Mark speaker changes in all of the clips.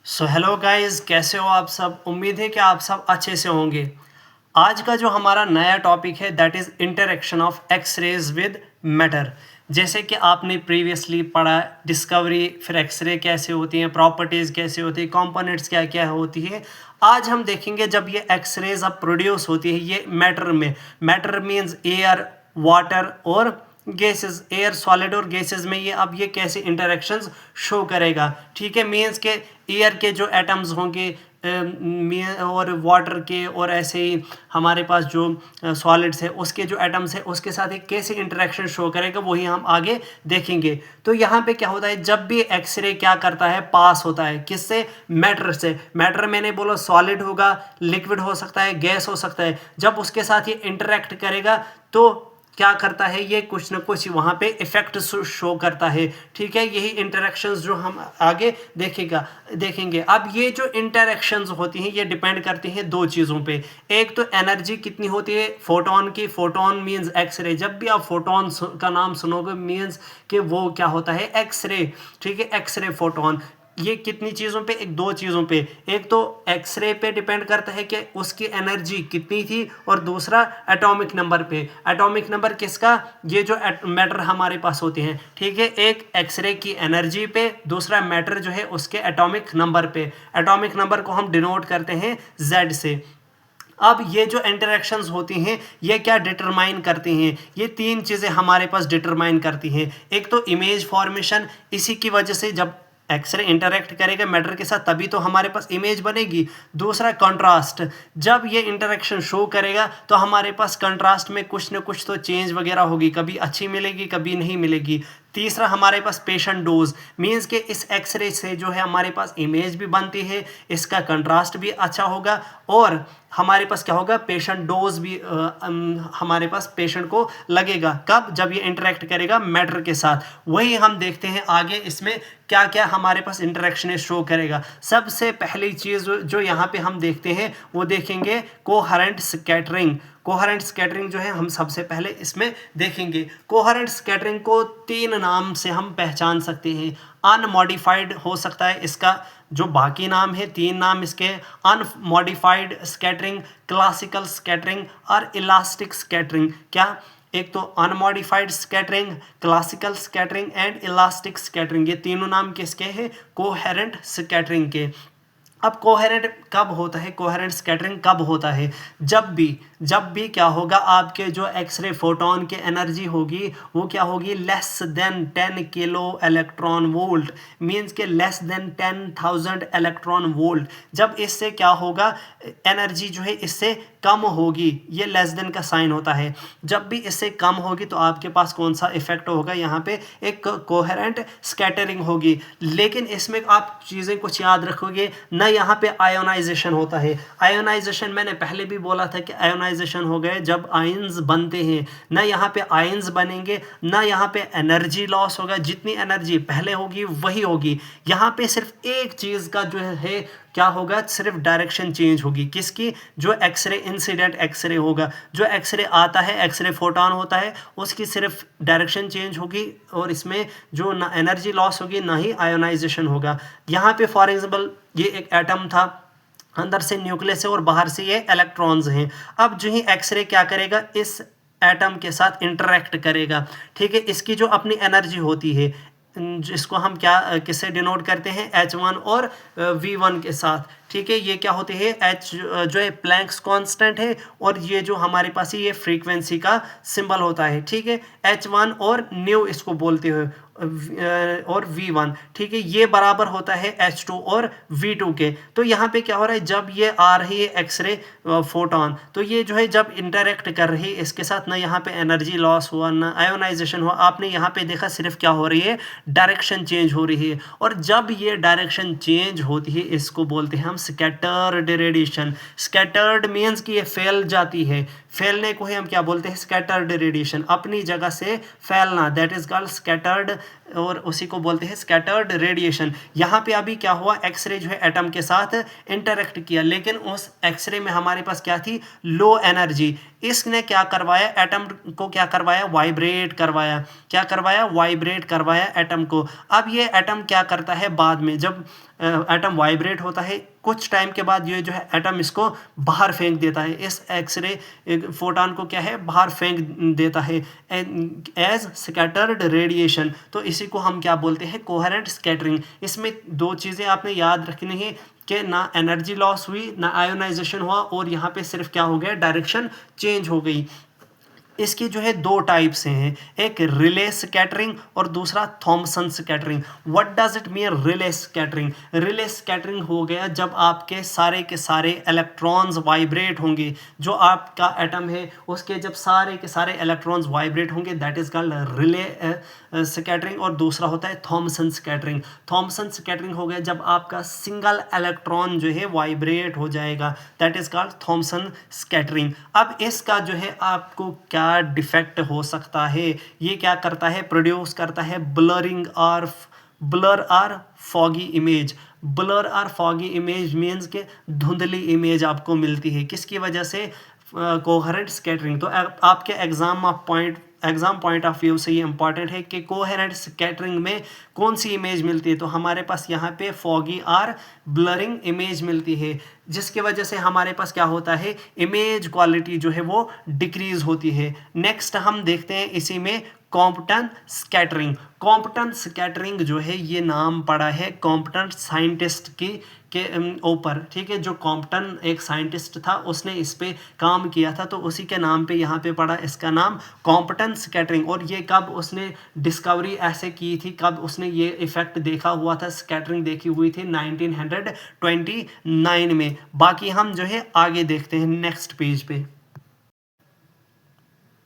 Speaker 1: So hello guys, कैसे हो आप सब। उम्मीद है कि आप सब अच्छे से होंगे। आज का जो हमारा नया टॉपिक है that is interaction of X rays with matter. जैसे कि आपने प्रीवियसली पढ़ा डिस्कवरी, फिर एक्सरे कैसे होती हैं, प्रॉपर्टीज़ कैसे होती है, कंपोनेंट्स क्या क्या होती है। आज हम देखेंगे जब ये एक्स रेज अब प्रोड्यूस होती है ये मैटर में। मैटर मीन्स एयर, वाटर और गैसेस, एयर सॉलिड और गैसेस में ये अब ये कैसे इंटरेक्शंस शो करेगा। ठीक है, मीन्स के एयर के जो एटम्स होंगे और वाटर के और ऐसे ही हमारे पास जो सॉलिड्स है उसके जो एटम्स है उसके साथ ये कैसे इंटरेक्शन शो करेगा वही हम आगे देखेंगे। तो यहाँ पे क्या होता है, जब भी एक्सरे क्या करता है, पास होता है किससे, मैटर से। मैटर मैंने बोला सॉलिड होगा, लिक्विड हो सकता है, गैस हो सकता है। जब उसके साथ ये इंटरेक्ट करेगा तो क्या करता है, ये कुछ ना कुछ वहाँ पे इफेक्ट शो करता है। ठीक है, यही इंटरेक्शंस जो हम आगे देखेंगे। अब ये जो इंटरेक्शंस होती हैं ये डिपेंड करती हैं दो चीज़ों पे। एक तो एनर्जी कितनी होती है फोटोन की। Photon means X-ray. जब भी आप फोटोन का नाम सुनोगे मींस कि वो क्या होता है, एक्सरे। ठीक है, एक्सरे फोटोन। ये कितनी चीज़ों पे, एक दो चीज़ों पे। एक तो एक्सरे पे डिपेंड करता है कि उसकी एनर्जी कितनी थी, और दूसरा एटॉमिक नंबर पे। एटॉमिक नंबर किसका, ये जो मैटर हमारे पास होते हैं। ठीक है, एक एक्सरे की एनर्जी पे, दूसरा मैटर जो है उसके एटॉमिक नंबर पे। एटॉमिक नंबर को हम डिनोट करते हैं Z से। अब ये जो इंटरेक्शंस होती हैं ये क्या डिटरमाइन करती हैं, ये तीन चीज़ें हमारे पास डिटरमाइन करती हैं। एक तो इमेज फॉर्मेशन, इसी की वजह से जब एक्सरे इंटरेक्ट करेगा मैटर के साथ तभी तो हमारे पास इमेज बनेगी। दूसरा कंट्रास्ट, जब ये इंटरेक्शन शो करेगा तो हमारे पास कंट्रास्ट में कुछ ना कुछ तो चेंज वगैरह होगी, कभी अच्छी मिलेगी कभी नहीं मिलेगी। तीसरा हमारे पास पेशेंट डोज, मीन्स के इस एक्सरे से जो है हमारे पास इमेज भी बनती है, इसका कंट्रास्ट भी अच्छा होगा, और हमारे पास क्या होगा, पेशेंट डोज भी हमारे पास पेशेंट को लगेगा। कब, जब ये इंटरेक्ट करेगा मैटर के साथ। वही हम देखते हैं आगे इसमें क्या क्या हमारे पास इंटरेक्शन शो करेगा। सबसे पहली चीज़ जो यहाँ पे हम देखते हैं वो देखेंगे कोहेरेंट स्कैटरिंग। कोहेरेंट स्कैटरिंग जो है हम सबसे पहले इसमें देखेंगे। कोहेरेंट स्कैटरिंग को तीन नाम से हम पहचान सकते हैं। अनमॉडिफाइड हो सकता है इसका जो बाकी नाम है, तीन नाम इसके। अनमॉडिफाइड स्कैटरिंग, क्लासिकल स्कैटरिंग और इलास्टिक स्कैटरिंग। क्या, एक तो unmodified scattering, classical scattering and elastic scattering, ये तीनों नाम किसके हैं, कोहेरेंट स्कैटरिंग के। अब कोहेरेंट कब होता है, कोहेरेंट स्कैटरिंग कब होता है, जब भी क्या होगा, आपके जो एक्सरे फोटोन की एनर्जी होगी वो क्या होगी, less than 10 kilo electron volt. Means के लेस देन 10,000 इलेक्ट्रॉन वोल्ट। जब इससे क्या होगा, एनर्जी जो है इससे कम होगी, ये लेस देन का साइन होता है। जब भी इससे कम होगी तो आपके पास कौन सा इफेक्ट होगा, यहाँ पे एक कोहेरेंट स्कैटरिंग होगी। लेकिन इसमें आप चीज़ें कुछ याद रखोगे ना, यहाँ पे आयोनाइजेशन होता है। आयोनाइजेशन मैंने पहले भी बोला था कि आयोनाइजेशन हो गए जब आयंस बनते हैं। ना यहाँ पे आयंस बनेंगे, ना यहाँ पे एनर्जी लॉस होगा, जितनी एनर्जी पहले होगी वही होगी। यहाँ पे सिर्फ एक चीज़ का जो है क्या होगा, सिर्फ डायरेक्शन चेंज होगी। किसकी, जो एक्सरे इंसिडेंट एक्सरे होगा, जो एक्सरे आता है, एक्सरे फोटोन होता है, उसकी सिर्फ डायरेक्शन चेंज होगी, और इसमें जो ना एनर्जी लॉस होगी ना ही आयोनाइजेशन होगा। यहाँ पे फॉर एग्जांपल ये एक एटम था, अंदर से न्यूक्लियस है और बाहर से ये इलेक्ट्रॉन्स हैं। अब जो ही एक्सरे क्या करेगा, इस एटम के साथ इंटरेक्ट करेगा। ठीक है, इसकी जो अपनी एनर्जी होती है, जिसको हम क्या किससे डिनोट करते हैं, H1 और V1 के साथ। ठीक है, ये क्या होते हैं, H जो है प्लैंक्स कांस्टेंट है, और ये जो हमारे पास ये फ्रीक्वेंसी का सिंबल होता है। ठीक है, H1 और न्यू इसको बोलते हैं, और V1। ठीक है, ये बराबर होता है H2 और V2 के। तो यहाँ पे क्या हो रहा है, जब ये आ रही है एक्सरे फोटोन, तो ये जो है जब इंटरेक्ट कर रही है इसके साथ, ना यहाँ पे एनर्जी लॉस हुआ ना आयोनाइजेशन हुआ। आपने यहाँ पे देखा सिर्फ क्या हो रही है, डायरेक्शन चेंज हो रही है। और जब ये डायरेक्शन चेंज होती है इसको बोलते हैं हम स्कैटर्ड रेडिएशन। स्कैटर्ड मीन्स कि ये फैल जाती है, फैलने को ही हम क्या बोलते हैं, स्कैटर्ड रेडिएशन, अपनी जगह से फैलना, दैट इज कॉल्ड स्कैटर्ड, और उसी को बोलते हैं स्कैटर्ड रेडिएशन। यहाँ पे अभी क्या हुआ, एक्सरे जो है एटम के साथ इंटरेक्ट किया, लेकिन उस एक्सरे में हमारे पास क्या थी, लो एनर्जी। इसने क्या करवाया, एटम को क्या करवाया, वाइब्रेट करवाया। क्या करवाया, वाइब्रेट करवाया एटम को। अब ये एटम क्या करता है बाद में, जब एटम वाइब्रेट होता है कुछ टाइम के बाद ये जो है एटम इसको बाहर फेंक देता है, इस एक्सरे फोटॉन को क्या है बाहर फेंक देता है एज स्कैटर्ड रेडिएशन। तो इसी को हम क्या बोलते हैं, कोहेरेंट स्कैटरिंग। इसमें दो चीज़ें आपने याद रखनी है कि ना एनर्जी लॉस हुई, ना आयोनाइजेशन हुआ, और यहाँ पे सिर्फ क्या हो गया, डायरेक्शन चेंज हो गई। इसकी जो है दो टाइप से हैं, एक रिले स्कैटरिंग और दूसरा Thomson scattering. What does it mean Rayleigh scattering? Rayleigh scattering हो गया जब आपके सारे के सारे इलेक्ट्रॉन्स वाइब्रेट होंगे, जो आपका एटम है उसके जब सारे के सारे इलेक्ट्रॉन्स वाइब्रेट होंगे, that is called relay scattering. और दूसरा होता है थॉमसन स्कैटरिंग। थॉमसन स्कैटरिंग हो गया जब आपका सिंगल इलेक्ट्रॉन जो है वाइब्रेट हो जाएगा, that is called Thomson scattering. अब इसका जो है आपको क्या डिफेक्ट हो सकता है, ये क्या करता है, प्रोड्यूस करता है ब्लरिंग और ब्लर और फॉगी इमेज। ब्लर और फॉगी इमेज मीन्स के धुंधली इमेज आपको मिलती है, किसकी वजह से, कोहेरेंट स्कैटरिंग। तो आपके एग्जाम पॉइंट ऑफ व्यू से ये इंपॉर्टेंट है कि कोहेरेंट स्कैटरिंग में कौन सी इमेज मिलती है। तो हमारे पास यहाँ पे फॉगी और ब्लरिंग इमेज मिलती है, जिसकी वजह से हमारे पास क्या होता है, इमेज क्वालिटी जो है वो डिक्रीज होती है। नेक्स्ट हम देखते हैं इसी में कॉम्पटन स्कैटरिंग। कॉम्पटन स्कैटरिंग जो है ये नाम पड़ा है कॉम्पटन साइंटिस्ट की के ऊपर, ठीक है। जो कॉम्पटन एक साइंटिस्ट था उसने इस पे काम किया था, तो उसी के नाम पे यहाँ पे पड़ा इसका नाम कॉम्पटन स्कैटरिंग। और ये कब उसने डिस्कवरी ऐसे की थी, कब उसने ये इफेक्ट देखा हुआ था, स्कैटरिंग देखी हुई थी 1929 में। बाकी हम जो है आगे देखते हैं नेक्स्ट पेज पे।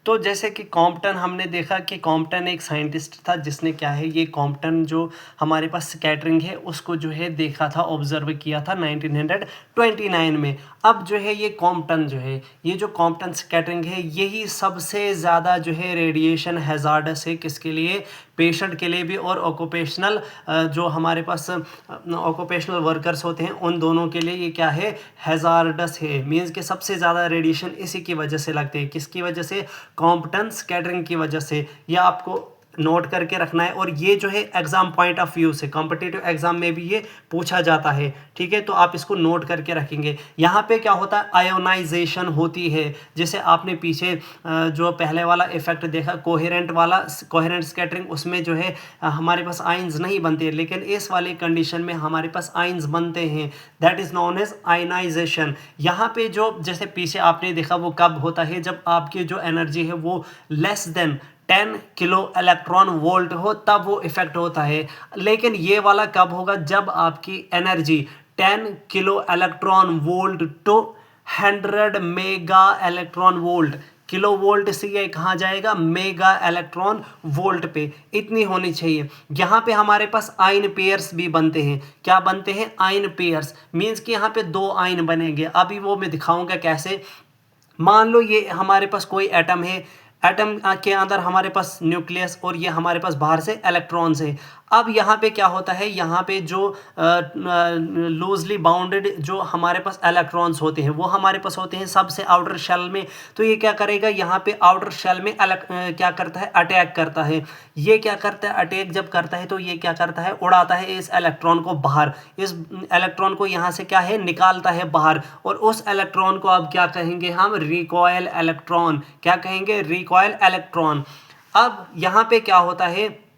Speaker 1: तो जैसे कि कॉम्पटन हमने देखा कि कॉम्पटन एक साइंटिस्ट था जिसने क्या है, ये कॉम्पटन जो हमारे पास स्कैटरिंग है उसको जो है देखा था, ऑब्जर्व किया था 1929 में। अब जो है ये कॉम्पटन जो है, ये जो कॉम्पटन स्कैटरिंग है, यही सबसे ज़्यादा जो है रेडिएशन हैजार्डस है, किसके लिए, पेशेंट के लिए भी, और ऑक्यूपेशनल जो हमारे पास ऑक्यूपेशनल वर्कर्स होते हैं उन दोनों के लिए ये क्या है, हैजार्डस है। मीन्स कि सबसे ज़्यादा रेडिएशन इसी की वजह से लगते हैं, किसकी वजह से, कॉम्पटन स्कैटरिंग की वजह से। यह आपको नोट करके रखना है, और ये जो है एग्जाम पॉइंट ऑफ व्यू से कॉम्पिटिटिव एग्जाम में भी ये पूछा जाता है, ठीक है। तो आप इसको नोट करके रखेंगे। यहाँ पे क्या होता है, आयोनाइजेशन होती है। जैसे आपने पीछे जो पहले वाला इफेक्ट देखा कोहेरेंट वाला, कोहेरेंट स्कैटरिंग, उसमें जो है हमारे पास आयंस नहीं बनते, लेकिन इस वाले कंडीशन में हमारे पास आयंस बनते हैं, that is known as ionisation. यहाँ पे जो जैसे पीछे आपने देखा वो कब होता है, जब आपकी जो एनर्जी है वो less than 10 kilo electron volt हो, तब वो इफेक्ट होता है। लेकिन ये वाला कब होगा, जब आपकी energy 10 kilo electron volt to 100 mega electron volt, kilo volt से ये कहाँ जाएगा, मेगा इलेक्ट्रॉन वोल्ट पे, इतनी होनी चाहिए। यहाँ पे हमारे पास आयन पेयर्स भी बनते हैं। क्या बनते हैं, आयन पेयर्स। मीन्स कि यहाँ पे दो आयन बनेंगे, अभी वो मैं दिखाऊंगा कैसे। मान लो ये हमारे पास कोई एटम है, एटम के अंदर हमारे पास न्यूक्लियस, और ये हमारे पास बाहर से इलेक्ट्रॉन्स है। अब यहाँ पे क्या होता है, यहाँ पे जो लूजली बाउंडेड जो हमारे पास इलेक्ट्रॉन्स होते हैं वो हमारे पास होते हैं सबसे आउटर शेल में। तो ये क्या करेगा, यहाँ पे आउटर शेल में क्या करता है, अटैक करता है। ये क्या करता है, अटैक जब करता है तो ये क्या करता है, उड़ाता है इस इलेक्ट्रॉन को बाहर, इस इलेक्ट्रॉन को यहाँ से क्या है, निकालता है बाहर। और उस इलेक्ट्रॉन को अब क्या कहेंगे हम, रिकॉयल इलेक्ट्रॉन। क्या कहेंगे, रिकॉयल इलेक्ट्रॉन। अब यहाँ पे क्या होता है,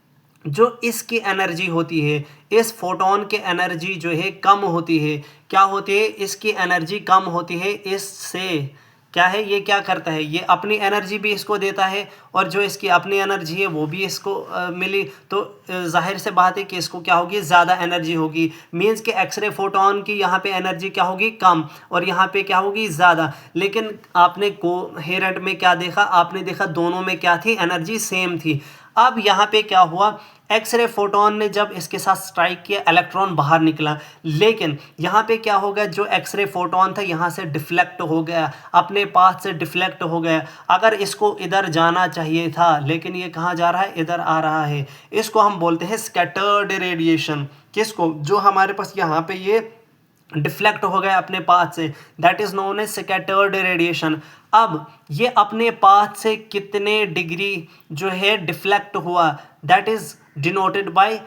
Speaker 1: जो इसकी एनर्जी होती है, इस फोटोन के एनर्जी जो है कम होती है। क्या होती है, इसकी एनर्जी कम होती है। इससे क्या है, ये क्या करता है, ये अपनी एनर्जी भी इसको देता है, और जो इसकी अपनी एनर्जी है वो भी इसको मिली, तो जाहिर से बात है कि इसको क्या होगी, ज़्यादा एनर्जी होगी। मीन्स कि एक्सरे फोटोन की यहाँ पे एनर्जी क्या होगी, कम, और यहाँ पे क्या होगी, ज़्यादा। लेकिन आपने कोहेरेंट में क्या देखा, आपने देखा दोनों में क्या थी, एनर्जी सेम थी। अब यहाँ पे क्या हुआ, एक्सरे फोटोन ने जब इसके साथ स्ट्राइक किया, इलेक्ट्रॉन बाहर निकला, लेकिन यहाँ पे क्या होगा, जो एक्सरे फोटोन था यहाँ से डिफ्लेक्ट हो गया, अपने पाथ से डिफ्लेक्ट हो गया। अगर इसको इधर जाना चाहिए था, लेकिन ये कहाँ जा रहा है, इधर आ रहा है। इसको हम बोलते हैं स्कैटर्ड रेडिएशन। किसको, जो हमारे पास यहाँ पे ये डिफ्लेक्ट हो गया अपने पाथ से, that is known as scattered radiation. अब ये अपने पाथ से कितने डिग्री जो है डिफ्लेक्ट हुआ, दैट इज डिनोटेड बाय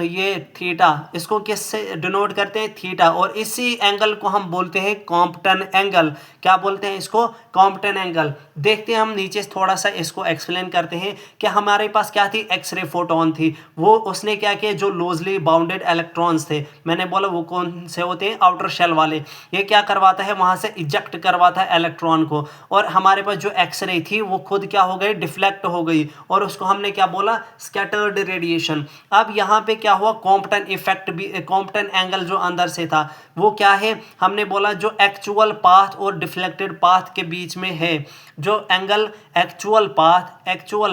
Speaker 1: ये थीटा, इसको किससे डिनोट करते हैं, थीटा, और इसी एंगल को हम बोलते हैं कॉम्पटन एंगल। क्या बोलते हैं इसको, कॉम्पटन एंगल। देखते हैं हम नीचे थोड़ा सा इसको एक्सप्लेन करते हैं कि हमारे पास क्या थी, एक्सरे फोटोन थी, वो उसने क्या किया, जो लूजली बाउंडेड इलेक्ट्रॉन्स थे, मैंने बोला वो कौन से होते हैं, आउटर शेल वाले, ये क्या करवाता है, वहां से इजेक्ट करवाता है इलेक्ट्रॉन को, और हमारे पास जो एक्सरे थी वो खुद क्या हो गई, डिफ्लेक्ट हो गई, और उसको हमने क्या बोला, स्कैटर्ड रेडिएशन। अब यहाँ पे क्या हुआ, कॉम्पटन इफेक्ट भी, कॉम्पटन एंगल जो अंदर से था वो क्या है, हमने बोला जो एक्चुअल पाथ और डिफ्लेक्टेड पाथ के बीच में है, जो एंगल एक्चुअल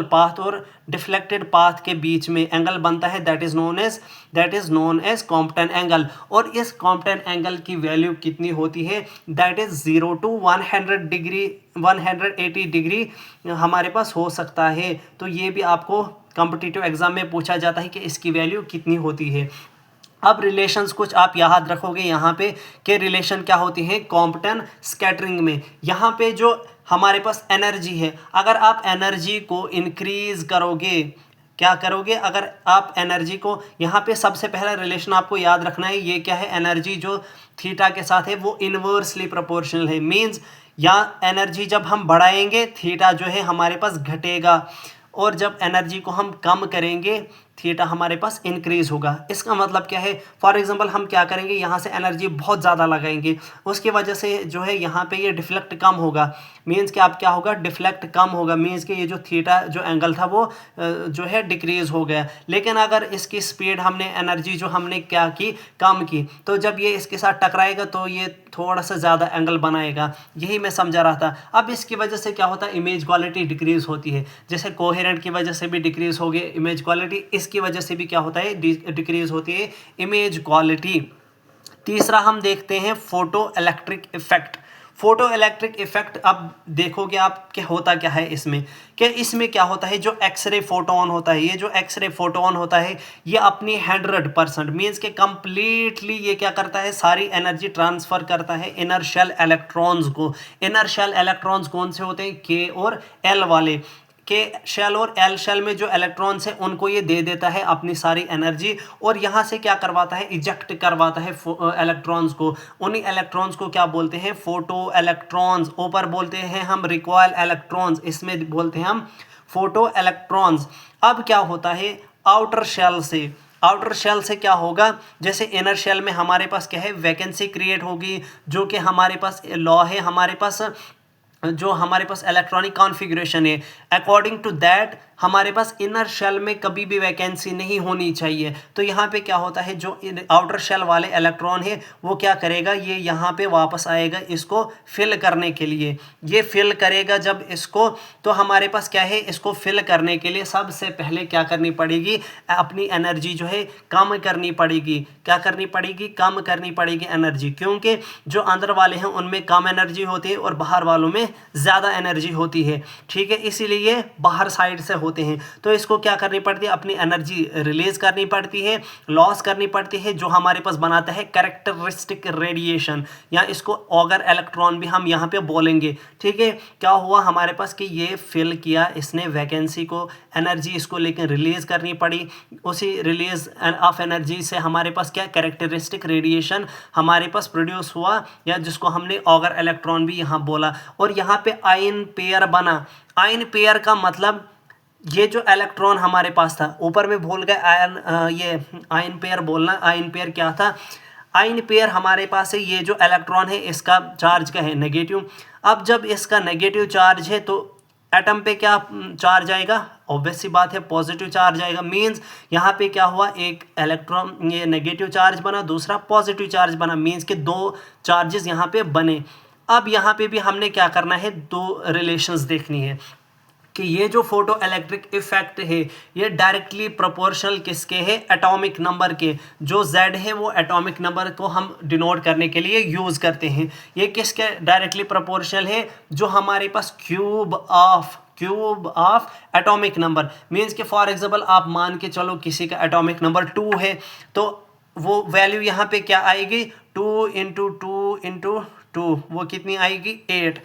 Speaker 1: पाथ और डिफ्लेक्टेड पाथ के बीच में एंगल बनता है, that is known as Compton angle. और इस कॉम्पटन एंगल की वैल्यू कितनी होती है, that is 0 to 100 degree, 180 degree हमारे पास हो सकता है। तो ये भी आपको कॉम्पिटिटिव एग्जाम में पूछा जाता है कि इसकी वैल्यू कितनी होती है। अब रिलेशंस कुछ आप याद रखोगे यहाँ पे कि रिलेशन क्या होती है कॉम्पटन स्कैटरिंग में। यहाँ पे जो हमारे पास एनर्जी है, अगर आप एनर्जी को इंक्रीज करोगे, क्या करोगे, अगर आप एनर्जी को, यहाँ पे सबसे पहला रिलेशन आपको याद रखना है, ये क्या है, एनर्जी जो थीटा के साथ है वो इनवर्सली प्रोपोर्शनल है। मीन्स या एनर्जी जब हम बढ़ाएंगे थीटा जो है हमारे पास घटेगा, और जब एनर्जी को हम कम करेंगे थीटा हमारे पास इंक्रीज होगा। इसका मतलब क्या है, फॉर एग्जांपल हम क्या करेंगे, यहाँ से एनर्जी बहुत ज़्यादा लगाएंगे, उसकी वजह से जो है यहाँ पे ये डिफ्लेक्ट कम होगा, मीन्स कि आप क्या होगा, डिफ्लेक्ट कम होगा, मीन्स कि ये जो थीटा जो एंगल था वो जो है डिक्रीज हो गया। लेकिन अगर इसकी स्पीड हमने, एनर्जी जो हमने क्या की, कम की, तो जब ये इसके साथ टकराएगा तो ये थोड़ा सा ज़्यादा एंगल बनाएगा, यही मैं समझा रहा था। अब इसकी वजह से क्या होता है, इमेज क्वालिटी डिक्रीज होती है, जैसे कोहेरेंट की वजह से भी डिक्रीज हो गई इमेज क्वालिटी, इसकी वजह से भी क्या होता है, डिक्रीज होती है इमेज क्वालिटी। तीसरा हम देखते हैं photo electric effect. Photo electric effect, अब देखोगे आप कि होता क्या है इसमें, कि इसमें क्या होता है, जो एक्सरे फोटोन होता है, ये जो एक्सरे फोटोन होता है ये अपनी 100% मीन्स के कंप्लीटली ये क्या करता है, सारी एनर्जी ट्रांसफर करता है इनर शेल इलेक्ट्रॉन्स को। इनर शेल इलेक्ट्रॉन्स कौन से होते हैं, के और एल वाले, के शेल और एल शेल में जो इलेक्ट्रॉन्स है उनको ये दे देता है अपनी सारी एनर्जी, और यहाँ से क्या करवाता है, इजेक्ट करवाता है इलेक्ट्रॉन्स को। उन्हीं इलेक्ट्रॉन्स को क्या बोलते हैं, फोटो इलेक्ट्रॉन्स। ऊपर बोलते हैं हम रिकॉइल इलेक्ट्रॉन्स, इसमें बोलते हैं हम फोटो इलेक्ट्रॉन्स। अब क्या होता है, आउटर शेल से क्या होगा, जैसे इनर शेल में हमारे पास क्या है, वैकेंसी क्रिएट होगी, जो कि हमारे पास लॉ है, हमारे पास जो हमारे पास इलेक्ट्रॉनिक कॉन्फ़िगरेशन है, अकॉर्डिंग टू दैट हमारे पास इनर शेल में कभी भी वैकेंसी नहीं होनी चाहिए। तो यहाँ पे क्या होता है, जो आउटर शेल वाले इलेक्ट्रॉन है वो क्या करेगा, ये यहाँ पे वापस आएगा इसको फिल करने के लिए। ये फिल करेगा जब इसको, तो हमारे पास क्या है, इसको फिल करने के लिए सबसे पहले क्या करनी पड़ेगी, अपनी एनर्जी जो है कम करनी पड़ेगी। क्या करनी पड़ेगी, कम करनी पड़ेगी एनर्जी, क्योंकि जो अंदर वाले हैं उनमें कम एनर्जी होती है और बाहर वालों में ज़्यादा एनर्जी होती है, ठीक है, इसीलिए बाहर साइड से होते हैं। तो इसको क्या करनी पड़ती है, अपनी एनर्जी रिलीज करनी पड़ती है, लॉस करनी पड़ती है, जो हमारे पास बनाता है कैरेक्टरिस्टिक रेडिएशन, या इसको ऑगर इलेक्ट्रॉन भी हम यहाँ पे बोलेंगे, ठीक है। क्या हुआ हमारे पास कि ये फिल किया इसने वैकेंसी को, एनर्जी इसको लेकिन रिलीज करनी पड़ी, उसी रिलीज ऑफ एनर्जी से हमारे पास क्या कैरेक्टरिस्टिक रेडिएशन हमारे पास प्रोड्यूस हुआ, या जिसको हमने ऑगर इलेक्ट्रॉन भी यहाँ बोला। और यहाँ पे आयन पेयर बना। आयन पेयर का मतलब ये जो इलेक्ट्रॉन हमारे पास था, ऊपर में भूल गए ये आयन पेयर बोलना। आयन पेयर क्या था, आयन पेयर हमारे पास है, ये जो इलेक्ट्रॉन है इसका चार्ज क्या है, नेगेटिव। अब जब इसका नेगेटिव चार्ज है तो एटम पे क्या चार्ज आएगा, ऑब्वियस सी बात है पॉजिटिव चार्ज आएगा। मींस यहाँ पे क्या हुआ, एक इलेक्ट्रॉन ये नेगेटिव चार्ज बना, दूसरा पॉजिटिव चार्ज बना, मींस के दो चार्जेस यहाँ पे बने। अब यहाँ पे भी हमने क्या करना है, दो रिलेशंस देखनी है कि ये जो फोटो इलेक्ट्रिक इफेक्ट है ये डायरेक्टली प्रोपोर्शनल किसके है, एटॉमिक नंबर के। जो Z है वो एटॉमिक नंबर को हम डिनोट करने के लिए यूज़ करते हैं। ये किसके डायरेक्टली प्रोपोर्शनल है, जो हमारे पास cube of atomic number. Means कि फॉर एग्जांपल आप मान के चलो किसी का एटॉमिक नंबर 2 है, तो वो वैल्यू यहाँ पे क्या आएगी, 2 × 2 × 2, वो कितनी आएगी, 8।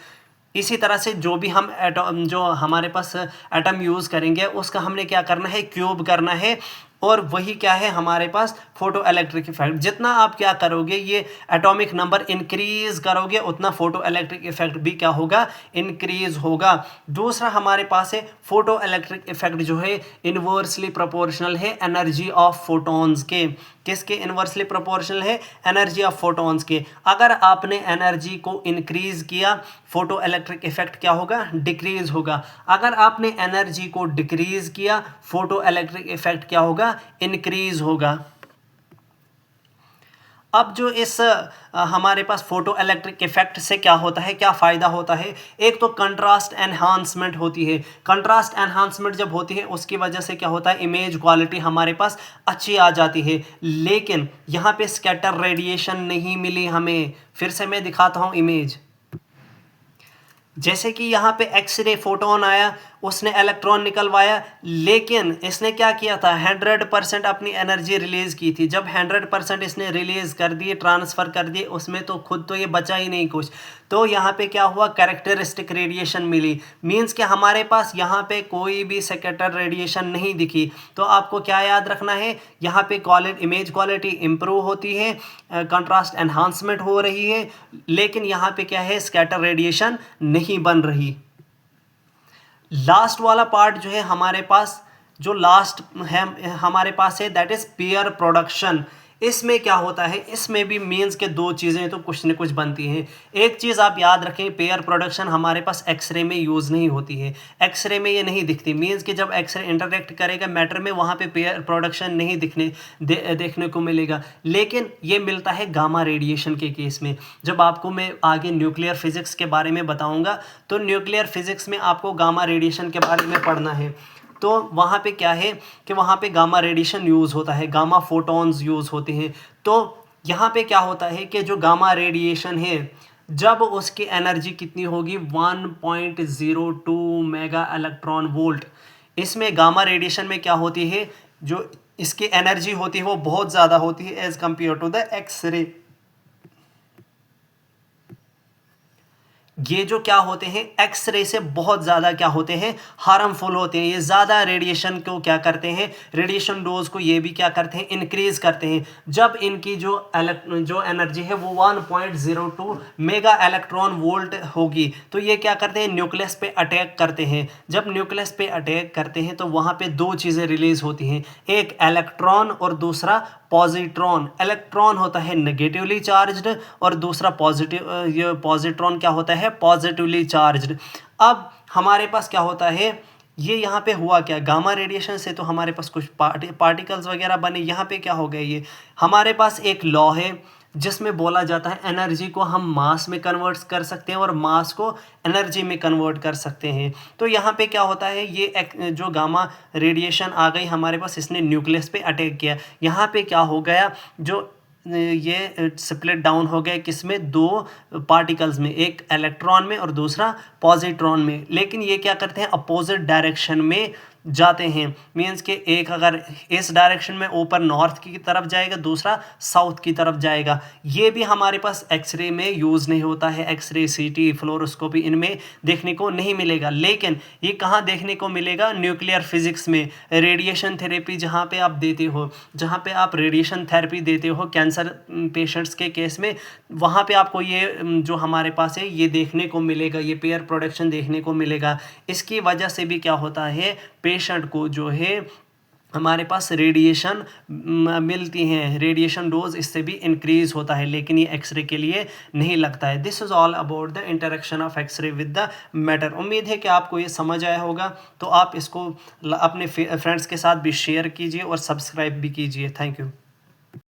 Speaker 1: इसी तरह से जो भी हम एटम, जो हमारे पास एटम यूज़ करेंगे उसका हमने क्या करना है, क्यूब करना है। और वही क्या है हमारे पास, फोटो इलेक्ट्रिक इफेक्ट। जितना आप क्या करोगे, ये एटॉमिक नंबर इंक्रीज करोगे, उतना फोटो इलेक्ट्रिक इफेक्ट भी क्या होगा, इंक्रीज होगा। दूसरा हमारे पास है फोटो इलेक्ट्रिक इफेक्ट जो है इनवर्सली प्रोपोर्शनल है एनर्जी ऑफ फोटॉन्स के। किसके इनवर्सली प्रोपोर्शनल है, एनर्जी ऑफ फोटॉन्स के। अगर आपने एनर्जी को इंक्रीज किया, फोटो इलेक्ट्रिक इफेक्ट क्या होगा, डिक्रीज होगा। अगर आपने एनर्जी को डिक्रीज किया, फोटो इलेक्ट्रिक इफेक्ट क्या होगा, इंक्रीज होगा। अब जो इस हमारे पास फोटो इलेक्ट्रिक इफेक्ट से क्या होता है, क्या फ़ायदा होता है, एक तो कंट्रास्ट एनहांसमेंट होती है। कंट्रास्ट एनहांसमेंट जब होती है उसकी वजह से क्या होता है, इमेज क्वालिटी हमारे पास अच्छी आ जाती है। लेकिन यहाँ पे स्कैटर रेडिएशन नहीं मिली हमें। फिर से मैं दिखाता हूँ इमेज। जैसे कि यहाँ पे एक्सरे फोटोन आया, उसने इलेक्ट्रॉन निकलवाया, लेकिन इसने क्या किया था, 100% अपनी एनर्जी रिलीज की थी। जब 100% इसने रिलीज कर दिए, ट्रांसफ़र कर दिए, उसमें तो खुद तो ये बचा ही नहीं कुछ। तो यहाँ पे क्या हुआ, कैरेक्टरिस्टिक रेडिएशन मिली। मींस कि हमारे पास यहाँ पे कोई भी स्कैटर रेडिएशन नहीं दिखी। तो आपको क्या याद रखना है, यहाँ पे इमेज क्वालिटी इंप्रूव होती है, कंट्रास्ट एनहांसमेंट हो रही है, लेकिन यहाँ पे क्या है, स्कैटर रेडिएशन नहीं बन रही। लास्ट वाला पार्ट जो है हमारे पास, जो लास्ट है हमारे पास है, दैट इज पेयर प्रोडक्शन। इसमें क्या होता है, इसमें भी मीन्स के दो चीज़ें तो कुछ न कुछ बनती हैं। एक चीज़ आप याद रखें, पेयर प्रोडक्शन हमारे पास एक्सरे में यूज़ नहीं होती है। एक्सरे में ये नहीं दिखती। मीन्स कि जब एक्सरे इंटरेक्ट करेगा मैटर में, वहाँ पे पेयर प्रोडक्शन नहीं देखने को मिलेगा। लेकिन ये मिलता है गामा रेडिएशन के केस में। जब आपको मैं आगे न्यूक्लियर फिजिक्स के बारे में बताऊँगा, तो न्यूक्लियर फिजिक्स में आपको गामा रेडिएशन के बारे में पढ़ना है। तो वहाँ पे क्या है कि वहाँ पे गामा रेडिएशन यूज़ होता है, गामा फोटॉन्स यूज़ होते हैं। तो यहाँ पे क्या होता है कि जो गामा रेडिएशन है, जब उसकी एनर्जी कितनी होगी, 1.02 मेगा इलेक्ट्रॉन वोल्ट। इसमें गामा रेडिएशन में क्या होती है, जो इसकी एनर्जी होती है वो बहुत ज़्यादा होती है as compare to the X-ray. ये जो क्या होते हैं, एक्सरे से बहुत ज़्यादा क्या होते हैं, हार्मफुल होते हैं। ये ज़्यादा रेडिएशन को क्या करते हैं, रेडिएशन डोज को ये भी क्या करते हैं, इंक्रीज़ करते हैं। जब इनकी जो एनर्जी है वो 1.02 मेगा इलेक्ट्रॉन वोल्ट होगी, तो ये क्या करते हैं, न्यूक्लियस पे अटैक करते हैं। जब न्यूक्लियस पे अटैक करते हैं तो वहाँ पे दो चीज़ें रिलीज़ होती हैं, एक इलेक्ट्रॉन और दूसरा पॉजिट्रॉन। इलेक्ट्रॉन होता है नेगेटिवली चार्ज्ड और दूसरा ये पॉजिट्रॉन क्या होता है, पॉजिटिवली चार्ज्ड। अब हमारे पास क्या होता है, ये यहाँ पे हुआ क्या, गामा रेडिएशन से तो हमारे पास कुछ पार्टिकल्स वगैरह बने। यहाँ पे क्या हो गया, ये हमारे पास एक लॉ है जिसमें बोला जाता है एनर्जी को हम मास में कन्वर्ट कर सकते हैं और मास को एनर्जी में कन्वर्ट कर सकते हैं। तो यहाँ पे क्या होता है, ये जो गामा रेडिएशन आ गई हमारे पास, इसने न्यूक्लियस पे अटैक किया। यहाँ पे क्या हो गया, जो ये स्प्लिट डाउन हो गए किसमें, दो पार्टिकल्स में, एक इलेक्ट्रॉन में और दूसरा पॉजिट्रॉन में। लेकिन ये क्या करते हैं, अपोजिट डायरेक्शन में जाते हैं। मीन्स के एक अगर इस डायरेक्शन में ऊपर नॉर्थ की तरफ जाएगा, दूसरा साउथ की तरफ जाएगा। ये भी हमारे पास एक्सरे में यूज़ नहीं होता है। एक्सरे, सीटी, फ्लोरोस्कोपी इनमें देखने को नहीं मिलेगा। लेकिन ये कहाँ देखने को मिलेगा, न्यूक्लियर फिजिक्स में। रेडिएशन थेरेपी जहाँ पे आप देते हो, जहाँ पे आप रेडिएशन थेरेपी देते हो कैंसर पेशेंट्स के केस में, वहाँ पे आपको ये जो हमारे पास है ये देखने को मिलेगा, ये पेयर प्रोडक्शन देखने को मिलेगा। इसकी वजह से भी क्या होता है, पेशेंट को जो है हमारे पास रेडिएशन मिलती हैं, रेडिएशन डोज इससे भी इंक्रीज होता है। लेकिन ये एक्सरे के लिए नहीं लगता है। This is all about the interaction of X-ray with the matter. उम्मीद है कि आपको ये समझ आया होगा। तो आप इसको अपने फ्रेंड्स के साथ भी शेयर कीजिए और सब्सक्राइब भी कीजिए। Thank you.